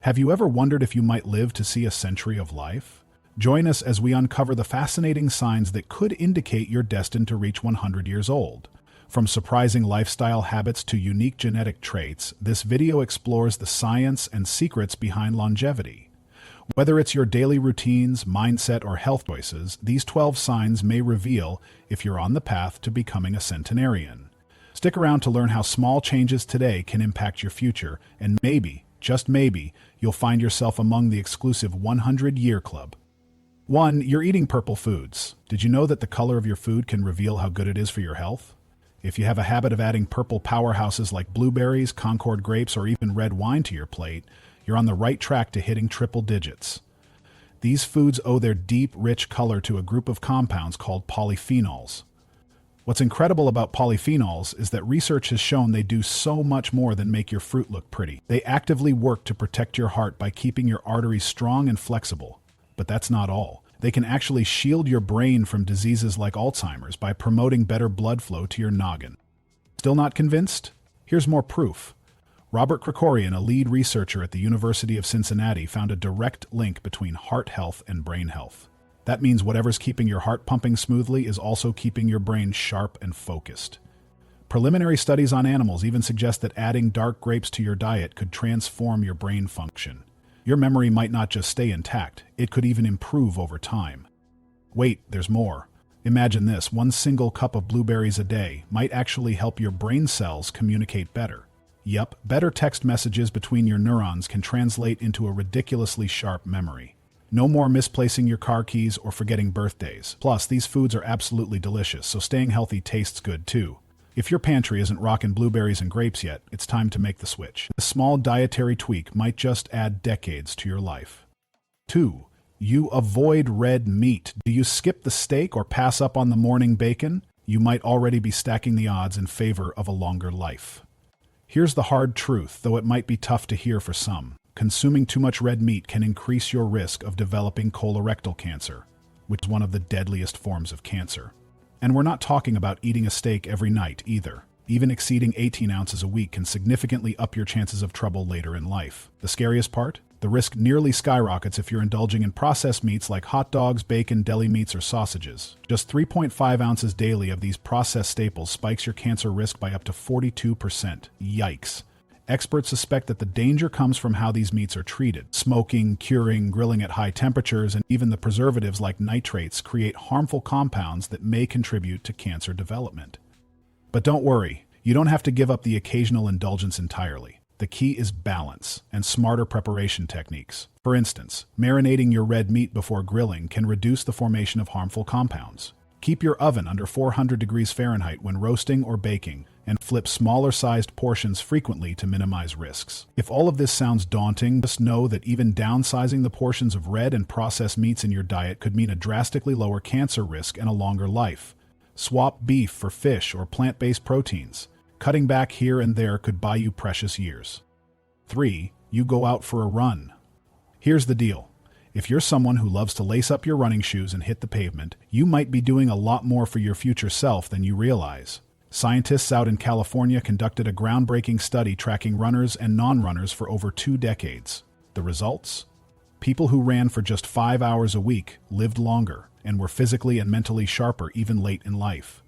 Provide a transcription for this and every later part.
Have you ever wondered if you might live to see a century of life? Join us as we uncover the fascinating signs that could indicate you're destined to reach 100 years old. From surprising lifestyle habits to unique genetic traits, this video explores the science and secrets behind longevity. Whether it's your daily routines, mindset, or health choices, these 12 signs may reveal if you're on the path to becoming a centenarian. Stick around to learn how small changes today can impact your future, and maybe, just maybe, you'll find yourself among the exclusive 100-year club. 1. You're eating purple foods. Did you know that the color of your food can reveal how good it is for your health? If you have a habit of adding purple powerhouses like blueberries, Concord grapes, or even red wine to your plate, you're on the right track to hitting triple digits. These foods owe their deep, rich color to a group of compounds called polyphenols. What's incredible about polyphenols is that research has shown they do so much more than make your fruit look pretty. They actively work to protect your heart by keeping your arteries strong and flexible. But that's not all. They can actually shield your brain from diseases like Alzheimer's by promoting better blood flow to your noggin. Still not convinced? Here's more proof. Robert Krikorian, a lead researcher at the University of Cincinnati, found a direct link between heart health and brain health. That means whatever's keeping your heart pumping smoothly is also keeping your brain sharp and focused. Preliminary studies on animals even suggest that adding dark grapes to your diet could transform your brain function. Your memory might not just stay intact, it could even improve over time. Wait, there's more. Imagine this, one single cup of blueberries a day might actually help your brain cells communicate better. Yup, better text messages between your neurons can translate into a ridiculously sharp memory. No more misplacing your car keys or forgetting birthdays. Plus, these foods are absolutely delicious, so staying healthy tastes good too. If your pantry isn't rocking blueberries and grapes yet, it's time to make the switch. This small dietary tweak might just add decades to your life. 2. You avoid red meat. Do you skip the steak or pass up on the morning bacon? You might already be stacking the odds in favor of a longer life. Here's the hard truth, though it might be tough to hear for some. Consuming too much red meat can increase your risk of developing colorectal cancer, which is one of the deadliest forms of cancer. And we're not talking about eating a steak every night either. Even exceeding 18 ounces a week can significantly up your chances of trouble later in life. The scariest part? The risk nearly skyrockets if you're indulging in processed meats like hot dogs, bacon, deli meats, or sausages. Just 3.5 ounces daily of these processed staples spikes your cancer risk by up to 42%. Yikes. Experts suspect that the danger comes from how these meats are treated. Smoking, curing, grilling at high temperatures, and even the preservatives like nitrates create harmful compounds that may contribute to cancer development. But don't worry, you don't have to give up the occasional indulgence entirely. The key is balance and smarter preparation techniques. For instance, marinating your red meat before grilling can reduce the formation of harmful compounds. Keep your oven under 400 degrees Fahrenheit when roasting or baking, and flip smaller-sized portions frequently to minimize risks. If all of this sounds daunting, just know that even downsizing the portions of red and processed meats in your diet could mean a drastically lower cancer risk and a longer life. Swap beef for fish or plant-based proteins. Cutting back here and there could buy you precious years. 3. You go out for a run. Here's the deal. If you're someone who loves to lace up your running shoes and hit the pavement, you might be doing a lot more for your future self than you realize. Scientists out in California conducted a groundbreaking study tracking runners and non-runners for over 2 decades. The results? People who ran for just 5 hours a week lived longer and were physically and mentally sharper even late in life.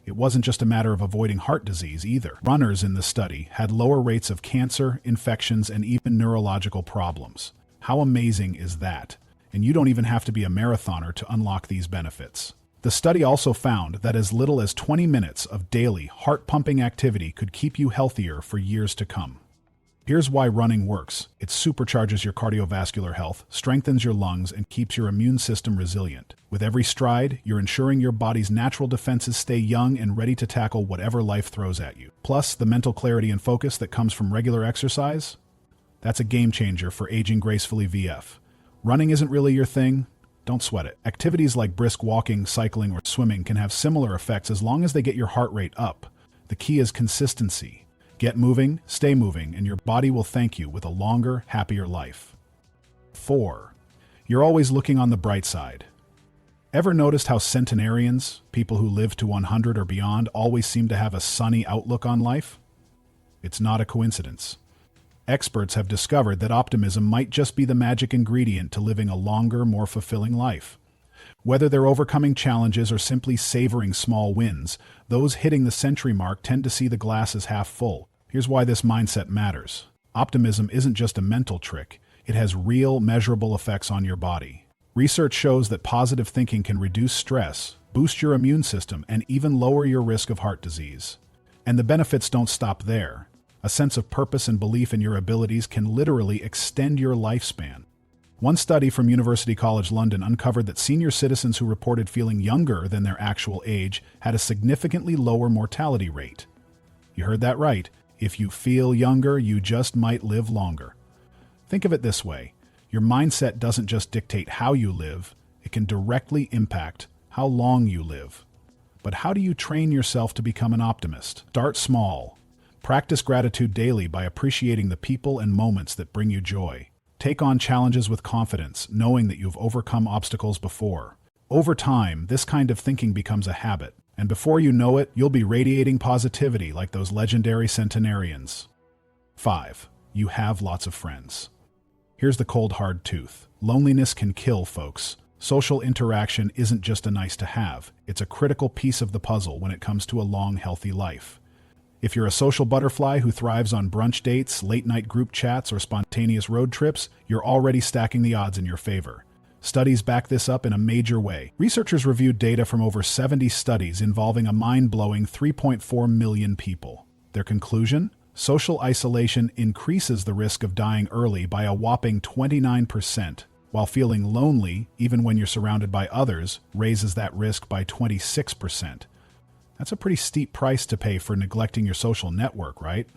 It wasn't just a matter of avoiding heart disease either. Runners in the study had lower rates of cancer, infections, and even neurological problems. How amazing is that? And you don't even have to be a marathoner to unlock these benefits. The study also found that as little as 20 minutes of daily, heart-pumping activity could keep you healthier for years to come. Here's why running works. It supercharges your cardiovascular health, strengthens your lungs, and keeps your immune system resilient. With every stride, you're ensuring your body's natural defenses stay young and ready to tackle whatever life throws at you. Plus, the mental clarity and focus that comes from regular exercise? That's a game changer for aging gracefully VF. Running isn't really your thing? Don't sweat it. Activities like brisk walking, cycling, or swimming can have similar effects as long as they get your heart rate up. The key is consistency. Get moving, stay moving, and your body will thank you with a longer, happier life. 4. You're always looking on the bright side. Ever noticed how centenarians, people who live to 100 or beyond, always seem to have a sunny outlook on life? It's not a coincidence. Experts have discovered that optimism might just be the magic ingredient to living a longer, more fulfilling life. Whether they're overcoming challenges or simply savoring small wins, those hitting the century mark tend to see the glass as half full. Here's why this mindset matters. Optimism isn't just a mental trick. It has real, measurable effects on your body. Research shows that positive thinking can reduce stress, boost your immune system, and even lower your risk of heart disease. And the benefits don't stop there. A sense of purpose and belief in your abilities can literally extend your lifespan. One study from University College London uncovered that senior citizens who reported feeling younger than their actual age had a significantly lower mortality rate. You heard that right. If you feel younger, you just might live longer. Think of it this way. Your mindset doesn't just dictate how you live, it can directly impact how long you live. But how do you train yourself to become an optimist? Start small. Practice gratitude daily by appreciating the people and moments that bring you joy. Take on challenges with confidence, knowing that you've overcome obstacles before. Over time, this kind of thinking becomes a habit, and before you know it, you'll be radiating positivity like those legendary centenarians. 5. You have lots of friends. Here's the cold hard truth. Loneliness can kill, folks. Social interaction isn't just a nice to have, it's a critical piece of the puzzle when it comes to a long, healthy life. If you're a social butterfly who thrives on brunch dates, late-night group chats, or spontaneous road trips, you're already stacking the odds in your favor. Studies back this up in a major way. Researchers reviewed data from over 70 studies involving a mind-blowing 3.4 million people. Their conclusion? Social isolation increases the risk of dying early by a whopping 29%, while feeling lonely, even when you're surrounded by others, raises that risk by 26%. That's a pretty steep price to pay for neglecting your social network, right?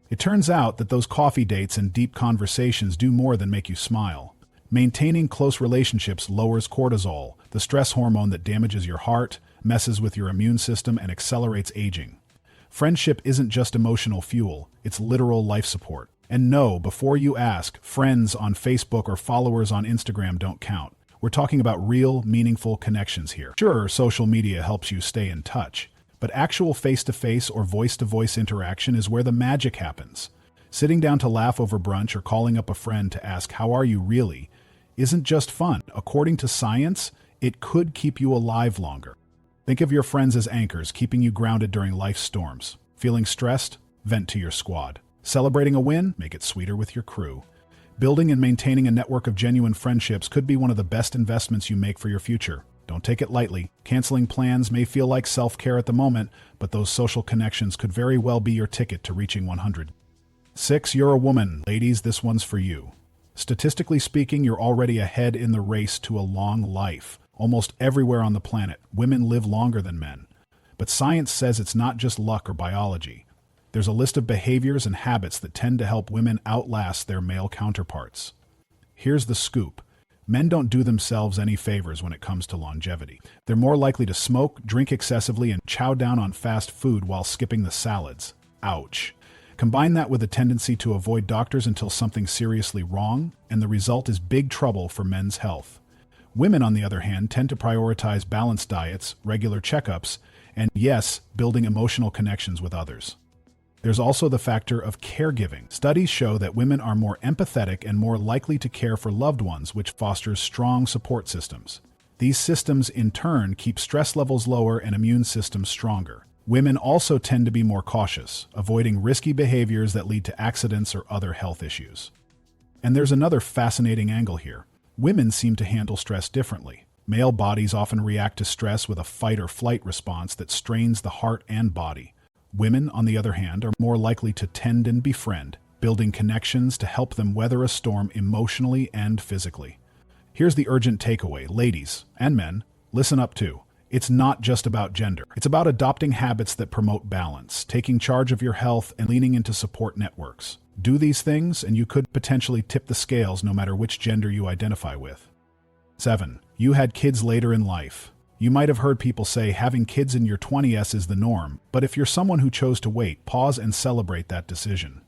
It turns out that those coffee dates and deep conversations do more than make you smile. Maintaining close relationships lowers cortisol, the stress hormone that damages your heart, messes with your immune system, and accelerates aging. Friendship isn't just emotional fuel, it's literal life support. And no, before you ask, friends on Facebook or followers on Instagram don't count. We're talking about real, meaningful connections here. Sure, social media helps you stay in touch, but actual face-to-face or voice-to-voice interaction is where the magic happens. Sitting down to laugh over brunch or calling up a friend to ask, "How are you really?" isn't just fun. According to science, it could keep you alive longer. Think of your friends as anchors, keeping you grounded during life's storms. Feeling stressed? Vent to your squad. Celebrating a win? Make it sweeter with your crew. Building and maintaining a network of genuine friendships could be one of the best investments you make for your future. Don't take it lightly. Canceling plans may feel like self-care at the moment, but those social connections could very well be your ticket to reaching 100. 6. You're a woman. Ladies, this one's for you. Statistically speaking, you're already ahead in the race to a long life. Almost everywhere on the planet, women live longer than men. But science says it's not just luck or biology. There's a list of behaviors and habits that tend to help women outlast their male counterparts. Here's the scoop. Men don't do themselves any favors when it comes to longevity. They're more likely to smoke, drink excessively, and chow down on fast food while skipping the salads. Ouch. Combine that with a tendency to avoid doctors until something's seriously wrong, and the result is big trouble for men's health. Women, on the other hand, tend to prioritize balanced diets, regular checkups, and yes, building emotional connections with others. There's also the factor of caregiving. Studies show that women are more empathetic and more likely to care for loved ones, which fosters strong support systems. These systems, in turn, keep stress levels lower and immune systems stronger. Women also tend to be more cautious, avoiding risky behaviors that lead to accidents or other health issues. And there's another fascinating angle here. Women seem to handle stress differently. Male bodies often react to stress with a fight or flight response that strains the heart and body. Women, on the other hand, are more likely to tend and befriend, building connections to help them weather a storm emotionally and physically. Here's the urgent takeaway. Ladies and men, listen up too. It's not just about gender. It's about adopting habits that promote balance, taking charge of your health, and leaning into support networks. Do these things, and you could potentially tip the scales no matter which gender you identify with. 7. You had kids later in life. You might have heard people say having kids in your 20s is the norm, but if you're someone who chose to wait, pause and celebrate that decision.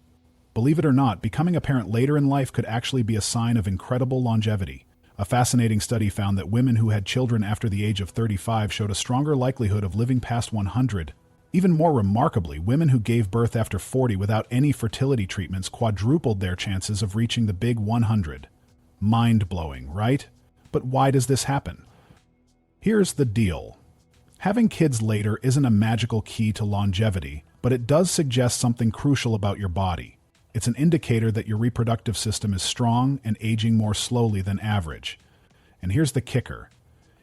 Believe it or not, becoming a parent later in life could actually be a sign of incredible longevity. A fascinating study found that women who had children after the age of 35 showed a stronger likelihood of living past 100. Even more remarkably, women who gave birth after 40 without any fertility treatments quadrupled their chances of reaching the big 100. Mind-blowing, right? But why does this happen? Here's the deal. Having kids later isn't a magical key to longevity, but it does suggest something crucial about your body. It's an indicator that your reproductive system is strong and aging more slowly than average. And here's the kicker.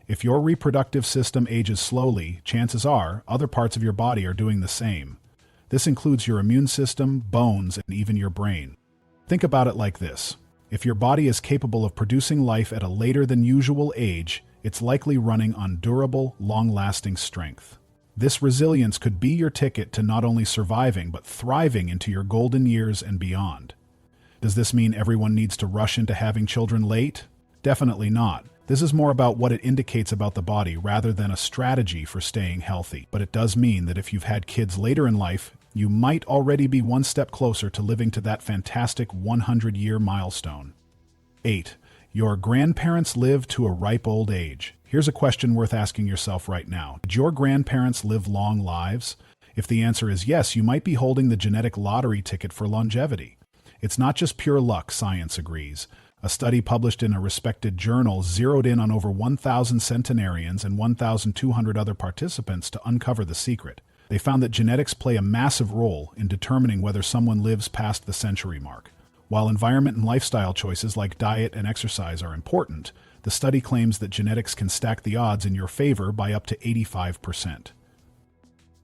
If your reproductive system ages slowly, chances are other parts of your body are doing the same. This includes your immune system, bones, and even your brain. Think about it like this. If your body is capable of producing life at a later than usual age, it's likely running on durable, long-lasting strength. This resilience could be your ticket to not only surviving but thriving into your golden years and beyond. Does this mean everyone needs to rush into having children late? Definitely not. This is more about what it indicates about the body rather than a strategy for staying healthy. But it does mean that if you've had kids later in life, you might already be one step closer to living to that fantastic 100-year milestone. 8. Your grandparents live to a ripe old age. Here's a question worth asking yourself right now. Did your grandparents live long lives? If the answer is yes, you might be holding the genetic lottery ticket for longevity. It's not just pure luck, science agrees. A study published in a respected journal zeroed in on over 1,000 centenarians and 1,200 other participants to uncover the secret. They found that genetics play a massive role in determining whether someone lives past the century mark. While environment and lifestyle choices like diet and exercise are important, the study claims that genetics can stack the odds in your favor by up to 85%.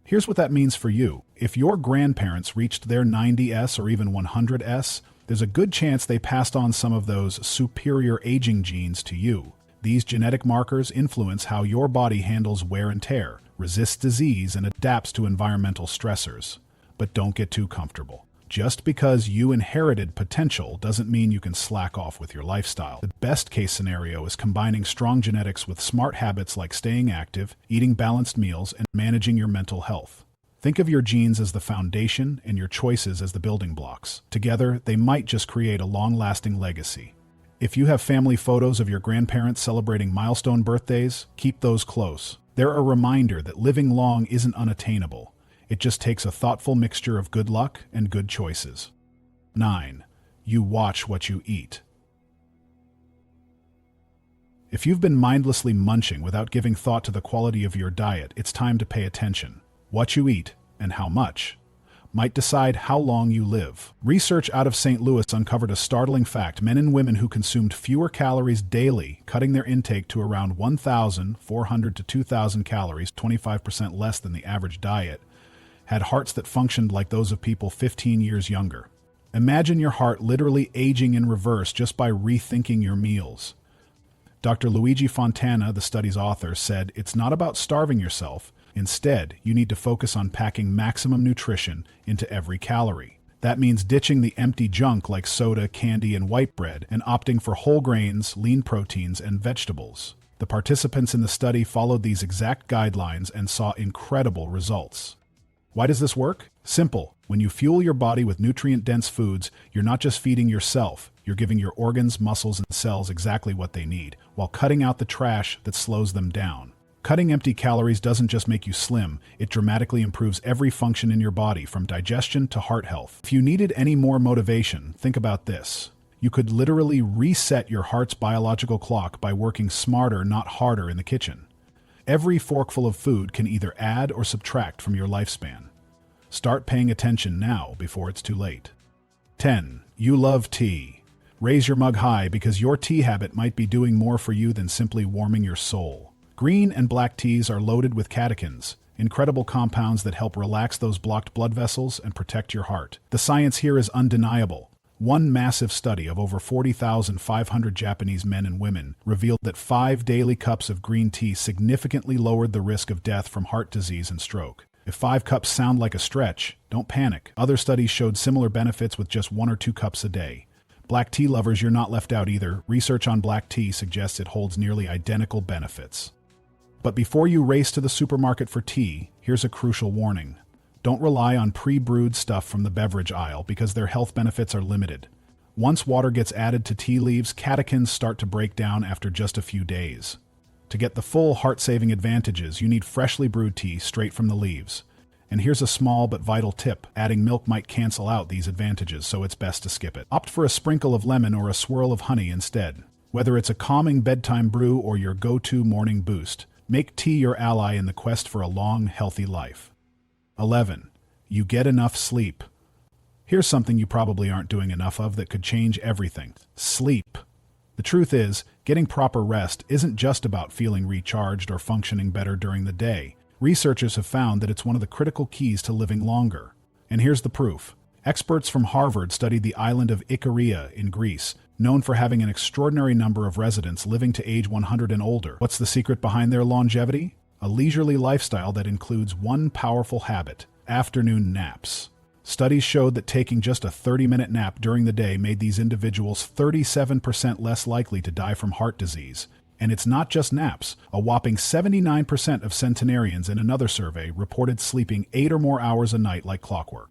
Here's what that means for you. If your grandparents reached their 90s or even 100s, there's a good chance they passed on some of those superior aging genes to you. These genetic markers influence how your body handles wear and tear, resists disease, and adapts to environmental stressors. But don't get too comfortable. Just because you inherited potential doesn't mean you can slack off with your lifestyle. The best case scenario is combining strong genetics with smart habits like staying active, eating balanced meals, and managing your mental health. Think of your genes as the foundation and your choices as the building blocks. Together, they might just create a long-lasting legacy. If you have family photos of your grandparents celebrating milestone birthdays, keep those close. They're a reminder that living long isn't unattainable. It just takes a thoughtful mixture of good luck and good choices. 9. You watch what you eat. If you've been mindlessly munching without giving thought to the quality of your diet, it's time to pay attention. What you eat, and how much, might decide how long you live. Research out of St. Louis uncovered a startling fact. Men and women who consumed fewer calories daily, cutting their intake to around 1,400 to 2,000 calories, 25% less than the average diet, had hearts that functioned like those of people 15 years younger. Imagine your heart literally aging in reverse just by rethinking your meals. Dr. Luigi Fontana, the study's author, said, "It's not about starving yourself. Instead, you need to focus on packing maximum nutrition into every calorie. That means ditching the empty junk like soda, candy, and white bread, and opting for whole grains, lean proteins, and vegetables." The participants in the study followed these exact guidelines and saw incredible results. Why does this work? Simple. When you fuel your body with nutrient-dense foods, you're not just feeding yourself, you're giving your organs, muscles, and cells exactly what they need, while cutting out the trash that slows them down. Cutting empty calories doesn't just make you slim, it dramatically improves every function in your body, from digestion to heart health. If you needed any more motivation, think about this. You could literally reset your heart's biological clock by working smarter, not harder, in the kitchen. Every forkful of food can either add or subtract from your lifespan. Start paying attention now before it's too late. 10. You love tea. Raise your mug high, because your tea habit might be doing more for you than simply warming your soul. Green and black teas are loaded with catechins, incredible compounds that help relax those blocked blood vessels and protect your heart. The science here is undeniable. One massive study of over 40,500 Japanese men and women revealed that 5 daily cups of green tea significantly lowered the risk of death from heart disease and stroke. If 5 cups sound like a stretch, don't panic. Other studies showed similar benefits with just 1 or 2 cups a day. Black tea lovers, you're not left out either. Research on black tea suggests it holds nearly identical benefits. But before you race to the supermarket for tea, here's a crucial warning. Don't rely on pre-brewed stuff from the beverage aisle, because their health benefits are limited. Once water gets added to tea leaves, catechins start to break down after just a few days. To get the full heart-saving advantages, you need freshly brewed tea straight from the leaves. And here's a small but vital tip. Adding milk might cancel out these advantages, so it's best to skip it. Opt for a sprinkle of lemon or a swirl of honey instead. Whether it's a calming bedtime brew or your go-to morning boost, make tea your ally in the quest for a long, healthy life. 11. You get enough sleep. Here's something you probably aren't doing enough of that could change everything. Sleep. The truth is, getting proper rest isn't just about feeling recharged or functioning better during the day. Researchers have found that it's one of the critical keys to living longer. And here's the proof. Experts from Harvard studied the island of Icaria in Greece, known for having an extraordinary number of residents living to age 100 and older. What's the secret behind their longevity? A leisurely lifestyle that includes one powerful habit: afternoon naps. Studies showed that taking just a 30-minute nap during the day made these individuals 37% less likely to die from heart disease. And it's not just naps. A whopping 79% of centenarians in another survey reported sleeping 8 or more hours a night like clockwork.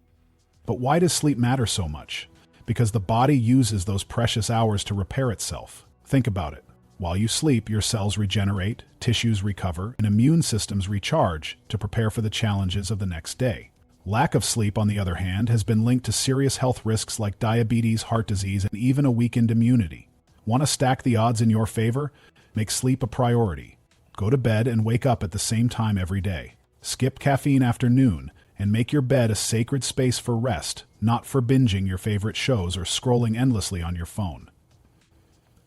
But why does sleep matter so much? Because the body uses those precious hours to repair itself. Think about it. While you sleep, your cells regenerate, tissues recover, and immune systems recharge to prepare for the challenges of the next day. Lack of sleep, on the other hand, has been linked to serious health risks like diabetes, heart disease, and even a weakened immunity. Want to stack the odds in your favor? Make sleep a priority. Go to bed and wake up at the same time every day. Skip caffeine after noon, and make your bed a sacred space for rest, not for binging your favorite shows or scrolling endlessly on your phone.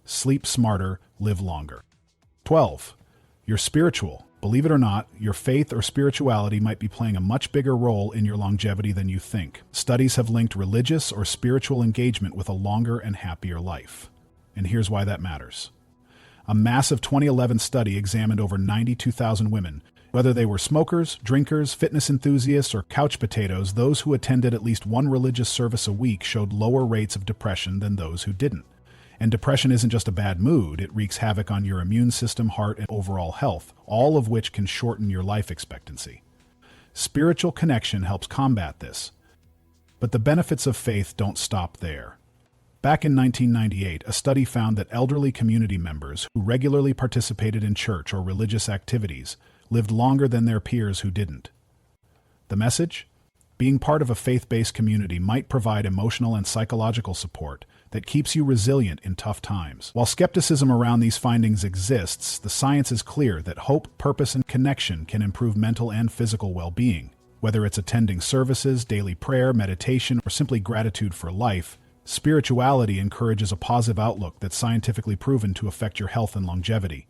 Sleep smarter, live longer. 12. You're spiritual. Believe it or not, your faith or spirituality might be playing a much bigger role in your longevity than you think. Studies have linked religious or spiritual engagement with a longer and happier life. And here's why that matters. A massive 2011 study examined over 92,000 women. Whether they were smokers, drinkers, fitness enthusiasts, or couch potatoes, those who attended at least one religious service a week showed lower rates of depression than those who didn't. And depression isn't just a bad mood, it wreaks havoc on your immune system, heart, and overall health, all of which can shorten your life expectancy. Spiritual connection helps combat this. But the benefits of faith don't stop there. Back in 1998, a study found that elderly community members who regularly participated in church or religious activities lived longer than their peers who didn't. The message? Being part of a faith-based community might provide emotional and psychological support that keeps you resilient in tough times. While skepticism around these findings exists, the science is clear that hope, purpose, and connection can improve mental and physical well-being. Whether it's attending services, daily prayer, meditation, or simply gratitude for life, spirituality encourages a positive outlook that's scientifically proven to affect your health and longevity.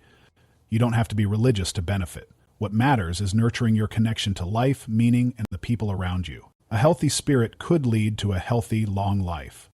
You don't have to be religious to benefit. What matters is nurturing your connection to life, meaning, and the people around you. A healthy spirit could lead to a healthy, long life.